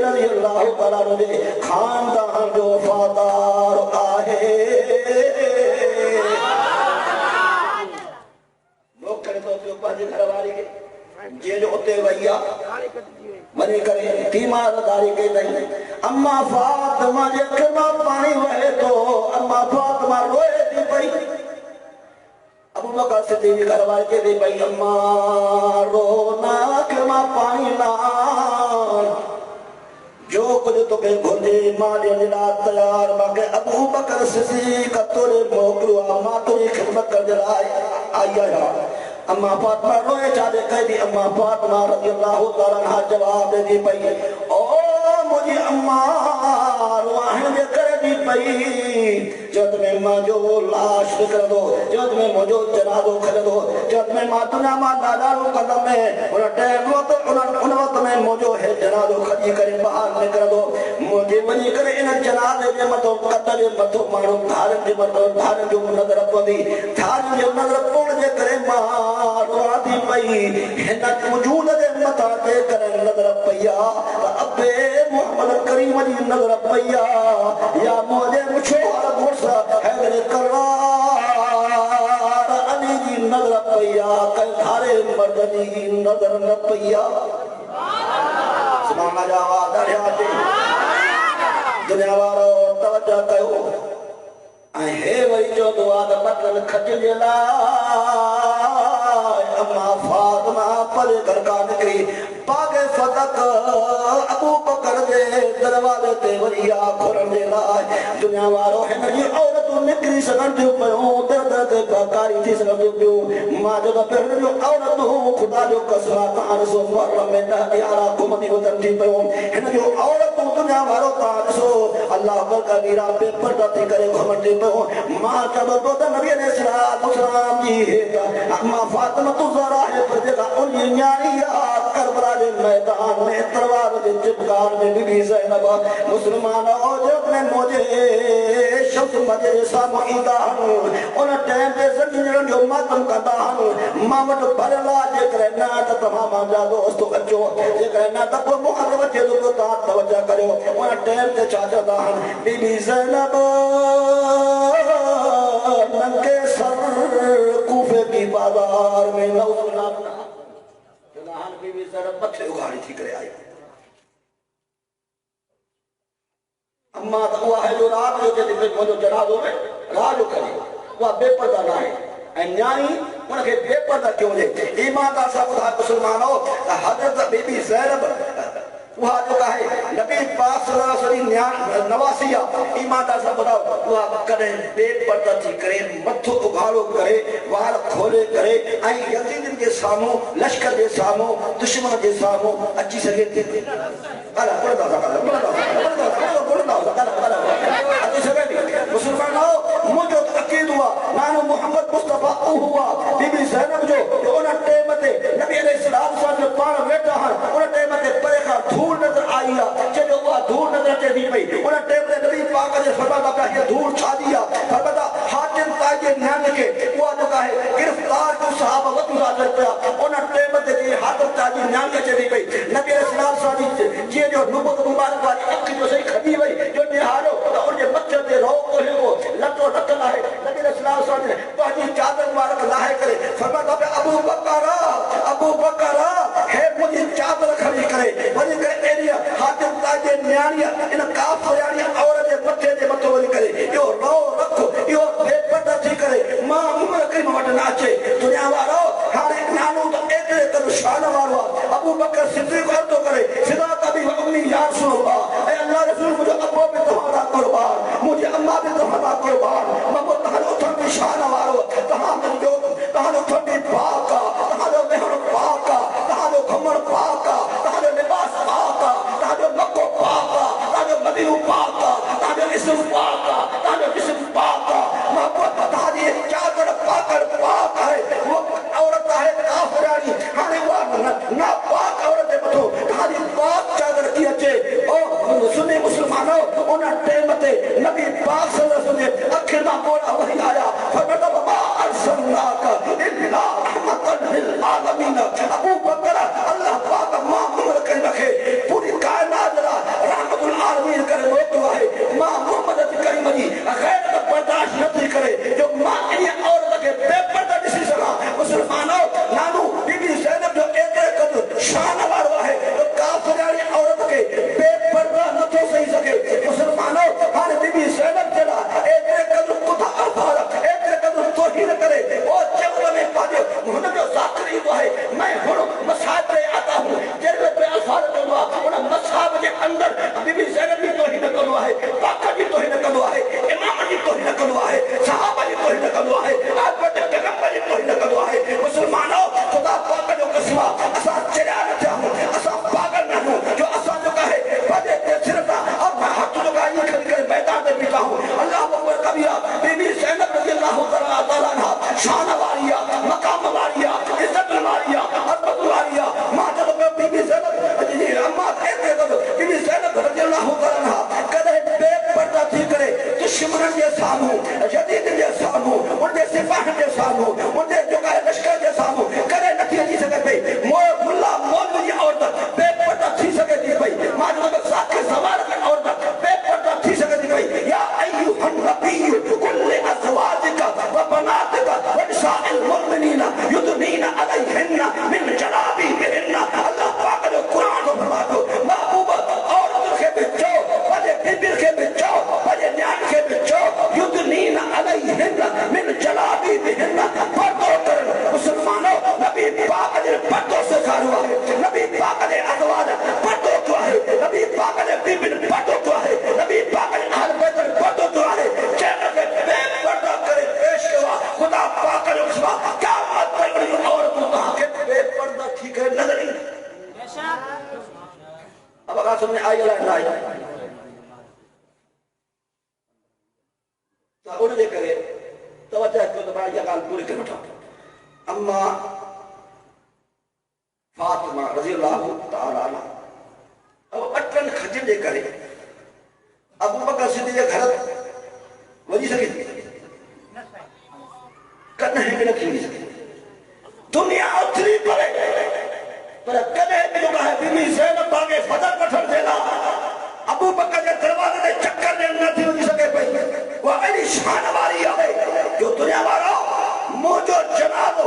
S1: रज़ियल्लाहु ताला जे खानदान जो वफ़ादार आहे लोग करे तो पंहिंजी घरवारी खे जीअं जो उते वई आहे वञी करे तीमारदारी कई अथई अम्मा फातिमा जे अखि मां पाणी वहे थो अम्मा फातिमा रोए थी पई अबू बकर सिद्दीक़ जी घरवारी चए थी पई अम्मा रो न अखि मां पाणी न जो कुछ तोखे घुर्जे मां ॾियण लाइ तयार मूंखे अबू बकर सिद्दीक़ तोरे मोकिलियो आहे मां तुंहिंजी ख़िदमत करण जे लाइ आई आहियां अम्मा फातिमा रोए छा जे कई थी अम्मा फातिमा रज़ियल्लाहु ताला अन्हा जवाब ॾे थी पई ओ मुंहिंजी मुझे अम्मा वाहन जे करे दी पई जद में मां जो लाश कर दो जद में मुझो जनाजो कर दो जद में मां दुनिया मां दादा रो कदम में उन टाइम उन वक्त में मुझो है जनाजो खड़ी करे बाहर निकल दो मुझे वनी करे इन जनाजे जे मथो कत जे मथो मानो धारन जे मथो धारन जो नजर पवंदी धारन जो नजर पवण जे करे मां रोआ थी पई हिन वजूद जे मथा ते करे नजर पईया अबे मोहम्मद करीम जी नजर पईया या मुझे मुछो वाला घोड़ा हैदर करार अली जी नजर पईया कल थारे मर्दनी नजर न पईया सुभान अल्लाह दरिया ते दुनिया वारो तवज्जो कयो ऐं हे वरी जो दुआ द मतलब खज जे ला अम्मा फातिमा परे घर का निकरी पागे फतक अबू बकर जे दरवाजे ते वरी आ खोरण जे लाइ दुनिया वारो हिन जी औरत निकरी सघन थियूं पियूं दर्द ते बकारी थी सघन थियूं पियूं मां जो पहिरियों जो औरत खुदा जो कसम तव्हां ॾिसो मुहर्रम में 10 11 घुमंदी वधनि थी पियूं हिन जो औरतूं दुनिया वारो तव्हां ॾिसो अल्लाह अकबर कबीरा पेपर था थी करे घुमनि थी पियूं मां चवंदो तो त नबी अलैहिस्सलाम जी अम्मा फातिमा तू ज़रा है पर जेका उन न्याणी आहे करबला के मैदान में तलवार के चिपकार में बीबी ज़ैनब मुसलमान औरत में मुझे शब्द मजे सामो ईंदा उन टाइम ते ज़मीन जो मातम कंदा मां वटि भरला जे करे ना त तव्हां मुंहिंजा दोस्त अचो जे करे ना त पोइ मुहर्रम जे लोग तव्हां तवज्जो करियो उन टाइम ते छा चवंदा बीबी ज़ैनब नंगे सर कूफे की बाजार में नौजवान बीबी ज़ैनब मथे उघाड़ी थी करे आई अम्मा तो हुआ है जो रात जो जे मुझो जनाज़ो में रात जो करे हुआ बेपर्दा ना है न्याणी उनके बेपर्दा क्यों जे ईमानदार साहब ॿुधायो मुसलमानो हज़रत बीबी ज़ैनब वहा जो है नबी पाक सल्लल्लाहु अलैहि वसल्लम नवासिया ईमानदार साहब ॿुधायो वहा कदे बेपर्दा थी करे मथो उघाड़ो करे वार खोले करे ऐं यज़ीदन के सामू लश्कर के सामू दुश्मन के सामू अची सके थी अला मुसलमानो मुझो अकीद हुआ नानो मोहम्मद मुस्तफा हुआ बीबी ज़ैनब जो उन टाइम ते नबी अलैहिस्सलाम जो पाण वेठा उन टाइम ते परे खां धूल नजर आई जो वो धूल नजर अचे थी पई उन टाइम ते नबी पाक जे फरमाया था ये धूल छादी फरमाया हातिम ताजे न्याण के वो जो है गिरफ्तार जो सहाबा वतुरा कर पिया उन टाइम ते हातिम ताजे न्याण अचे थी पई नबी अलैहिस्सलाम जी जो नुबुवत मुबारक वाली अख जो सही खड़ी वई जो निहारो त उन जे मथे ते रो कोलियो लटो लटल है नबी अलैहिस्सलाम ने पंहिंजी चादर मुबारक लाहे करे फरमाया था अबू बकर हे मुझे चादर खड़ी करे वही करे एरिया हातिम ताजे न्याणी इन काफिरानी औरत जे मथे जे मथो वही करे यो रो रखो यो बेपर्दा थी करे मां उम्र कई वट ना अचे दुनिया वारो हाणे नानो तो एतरे कर शान वारो अबू बकर सिद्दीक अर्ज़ो करे सिदा कभी उम्मी या रसूल अल्लाह ए अल्लाह रसूल मुझे अब्बा पे तुम्हारा कुर्बान मुझे अम्मा पे तुम्हारा कुर्बान मको तहारो उठन शान वारो तहारो उठन पाक तहारो मेहर पाक तहारो घमर पाक तहारो लिबास पाक तहारो मको पाक तहारो मदीनो पाक तहारो इस्म पाक तहारो जिस्म पाक मोहब्बत तहारी चादर पाक है वो औरत है काफिरानी हाने वो ना पाक औरत मथो तहारी पाक चादर की अचे ओ सुन्नी मुसलमानो उन टाइम ते नबी पाक सल्लल्लाहु अलैहि वसल्लम आखिर में बोला वही आया फरमाया बाबा अरसलनाक इल्ला रहमतन लिल आलमीन अबू बकर अल्लाह पाक मां उम्र कर रखे पूरी कायनात रा रहमतुल आलमीन करे मोटो है मां मोहम्मद करीम जी गैर बर्दाश्त न थी करे जो मां इन औरत के बेपर्दा दिसी सका मुसलमानो नानू बीबी ज़ैनब जो एतरे कद शान वारो है तो काफिरानी औरत के बेपर्दा न थो सही सके मुसलमानो हाने बीबी ज़ैनब जड़ा एतरे कद खुदा अल्फाज एतरे कद तौहीन करे ओ जंगल में पाजे हुन जो ज़ाकरी तो है मैं हुन मसाहब पे आता हूं जेरे पे अल्फाज कंदो उन मसाहब के अंदर बीबी ज़ैनब भी तौहीन कंदो है पाक जी तौहीन कंदो है इमाम जी तौहीन कंदो है सहाबा जी तौहीन कंदो है आज बड़े पैगंबर जी तौहीन कंदो है मुसलमानो खुदा पाक जो कसम असा चढ़ा न था असा पागल न हो जो असा जो कहे बड़े सिर्फ सामू उनके जो का लश्कर के सामू करे नथी अची सके पई मोए मुल्ला मौलवी जी औरत बेपर्दा थी सके थी पई मां जो साखे सवार के औरत बेपर्दा थी सके थी पई या अय्युहन नबी कुल अज़वाजिका व बनातिका व निसाइल मुमिनीना युदनीना अलैहिन्ना मिन जलाबिबिहिन्ना अल्लाह पाक जो कुरान को फरमातो महबूबा औरत के बिचो बड़े बिबिर के बिचो बड़े न्याण के बिचो युदनीना अलैहिन्ना मिन जलाबिबिहिन्ना पर्दो कर मुसलमानों नबी पाक ने पर्दो से खारुआ नबी पाक ने अज़वाज पर्दो तो है नबी पाक ने बिबिर पर्दो तो है नबी पाक ने अहल बैत पर्दो तो है चेहरे पे बेपर्दा करे पेश हुआ खुदा पाक ने उसवा क्या मत पड़ी और तू के बेपर्दा ठीक है नजर नहीं अब अगर तुमने आई ला ना आई तो उन्हें करे तवज्जो को तो ये गाल पूरी कर बैठा अम्मा फातिमा रज़ी अल्लाह तआला अन्हा अब अटन खजन जे करे अबू बकर सिद्दीक़ जे घर वजी सके कने के न थी सके दुनिया उथरी पड़े पर कने भी जो है बीबी ज़ैनब बागे फजर वठण देला अबू बकर जे दरवाजे ते चक्कर ने न थी वजी सके पई वो एडी शान वाली है जो दुनिया वालो मोजो जनाबो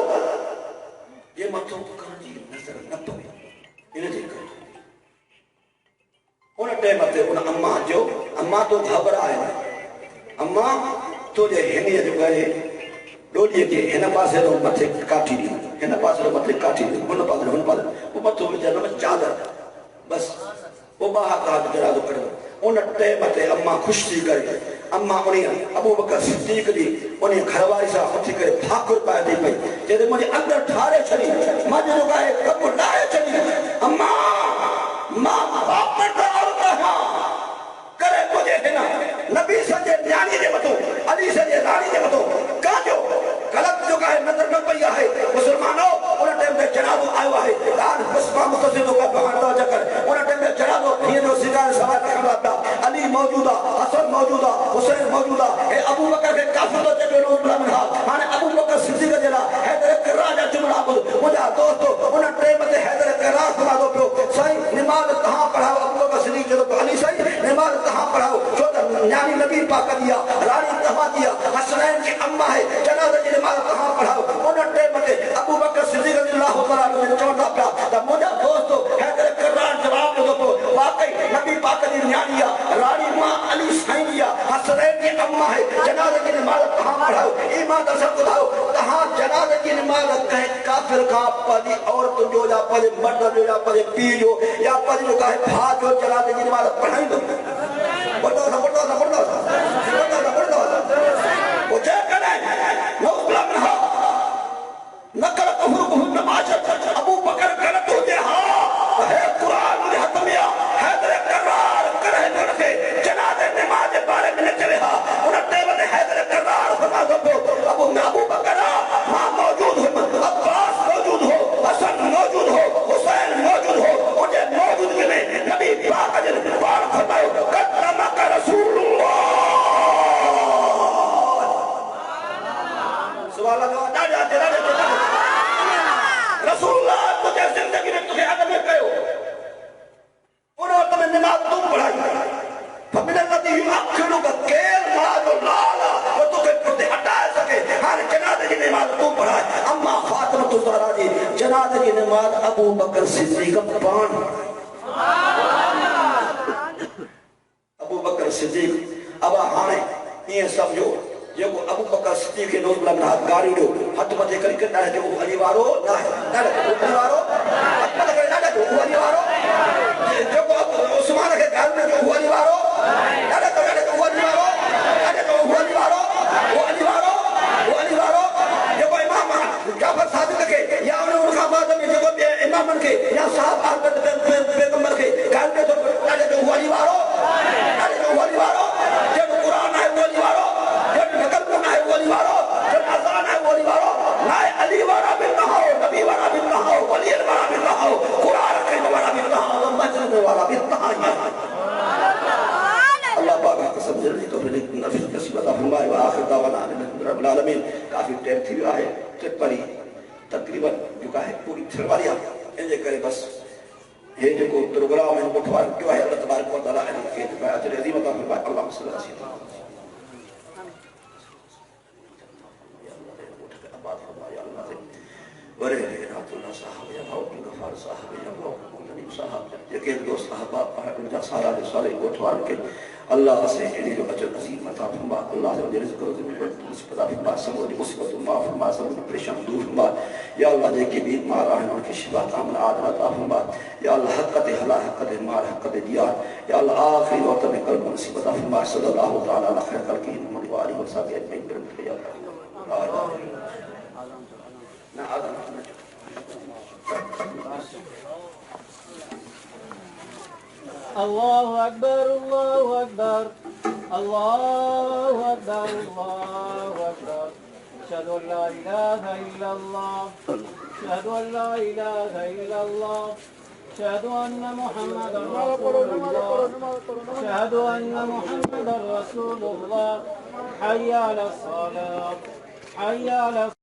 S1: ये मथो करण जी नजर न पवे इन जे करे उन टाइम ते उन अम्मा जो अम्मा तो घबराए अम्मा तो जे हिने जो करे डोडी के हिन पासे रो मथे काठी दी हिन पासे रो मथे काठी दी हुन पासे वो मथो विचार में चादर बस वो बाहर का जरा तो कर उन टाइम ते अम्मा खुश थी करे अम्मा उन्हें अबू बकर सिद्दीक़ दी उन्हें घरवारी सा उठी करे ठाकुर पाए दी पई जेदे मुझे अंदर ठारे छड़ी मां जो गाए कब लाए छड़ी अम्मा मां बाप दा और कहा करे मुझे है ना नबी सजे न्याणी दे मतो अली सजे रानी दे मतो का जो गलत जो गाए नजर न पई है मुसलमानों उन टाइम में जनाबो आयो है दान बसमा मुतसिदो का बहाना जकर उन टाइम में जनाबो ये जो सिगार सवाल करवाता अली मौजूदा हसन मौजूदा हुसैन मौजूदा है अबू बकर के काफिर तो जब रोज बना माने अबू बकर सिद्दीक़ जरा हैदर कराजा जुमला को मुझा दोस्तों उन टाइम में हैदर करा सुना दो पियो सही नमाज कहां पढ़ाओ अबू बकर सिद्दीक़ जो तो अली सही नमाज कहां पढ़ाओ जो यानी नबी पाक दिया रानी कहां दिया हसनैन की अम्मा है जनाजा की नमाज कहां पढ़ाओ उन टाइम में अबू बकर सिद्दीक़ रज़ियल्लाहु तआला ने चौथा प्या ता मुझा दोस्तों हैदर करा जवाब दो तो वाकई नबी पाक दी न्याणिया रानी मां अली साईया हसनैन की अम्मा है जनाजे की नमाज कहां पढ़ाओ ईमान दा सब बताओ कहां जनाजे की नमाज कहे काफिर का पदी औरत जो या पदी मर्द जो या पदी पी जो या पदी जो कहे भा जो जनाजे की नमाज पढ़ाई दो बोलो वो जे करे नो गुलाम ना नकल कहू नमाज अबू बकर गलत हो गया है कुरान में हाथ में हैदर करार करे नरके जनाजे नमाज बारे में चले हा उन टाइम में हैदर करार फरमा दो अबू बकर मां मौजूद हो अब्बास मौजूद हो हसन मौजूद हो हुसैन मौजूद हो उनके मौजूद में नबी पाक ने बार फरमाया कदम का रसूलुल्लाह सुभान अल्लाह रसूलुल्लाह तुझे जिंदगी में तुझे आदम में कहो उन्होंने तुम्हें नमाज तुम पढ़ाई फमिन अल्लज़ी युअक्खिरुका केल माज लाला वो तुझे पर्दे हटा सके हर जनाजे की नमाज तुम पढ़ाई अम्मा फातिमा ज़हरा जी जनाजे की नमाज अबू बकर सिद्दीक़ पान अबू बकर सिद्दीक़ अब हाने ये सब जो अबू बकर सिद्दीक़ के रोज लगा गाड़ी रो हाथ मथे करी के डाले जो अली वारो ना है ना अली वारो हाथ मथे करे ना जो अली वारो जो उस्मान के घर में जो अली वारो ना तो जो अली वारो ना जो अली वारो वो अली वारो जो इमाम जाफर सादिक के या उनका बाद में जो इमाम के या साहब अहमद पैगंबर के घर में जो ना जो अली वारो ना जो अली वारो जो कुरान है वो अली वारो वली वारो जब अजान है वली वारो ना अली वाला भी ना हो नबी वाला भी ना हो वली वाला भी ना हो कुरान के वाला भी ना हो मस्जिद वाला भी ना हो अल्लाह पाक का सब जल्दी तो फिर नफिल तस्बीह फरमाए व आखिर दावाना रब्बिल आलमीन। काफ़ी टाइम थी वियो आहे ते परी तकरीबन जेका आहे पूरी थियण वारी आहे इन जे करे बस हे जेको प्रोग्राम हिन मुठवार कयो आहे अल्लाह तबारक व तआला इन खे अजर अज़ीम अता फरमाए अल्लाह सल्लल्लाहु अलैहि वसल्लम बड़े रातुल्लाह साहब या भाउल गफार साहब या भाउल नईम साहब जेके दोस्त अहबाब उनका सारा जो सारे गोठवार के अल्लाह से इन जो अजर अज़ीम अता फरमा अल्लाह जो रिज़्क़ और मुसीबत फरमा सब जो मुसीबत माफ फरमा सब परेशान दूर फरमा या अल्लाह जेके बीमार आहिनि उनखे शिफा कामिल आजिल अता फरमा या अल्लाह हक़त हला हक़त माल हक़त दिया या अल्लाह आखिरी वक्त में कल्ब मुसीबत फरमा सल्लल्लाहु तआला अलैहि खैर खल्क़ि मुहम्मद व आलिहि व सहाबिहि अजमईन या ना आदम
S2: الله أكبر الله أكبر الله أكبر الله أكبر أشهد أن لا إله إلا الله أشهد أن لا إله إلا الله أشهد أن محمدا رسول الله أشهد أن محمدا رسول الله حي على الصلاة حي على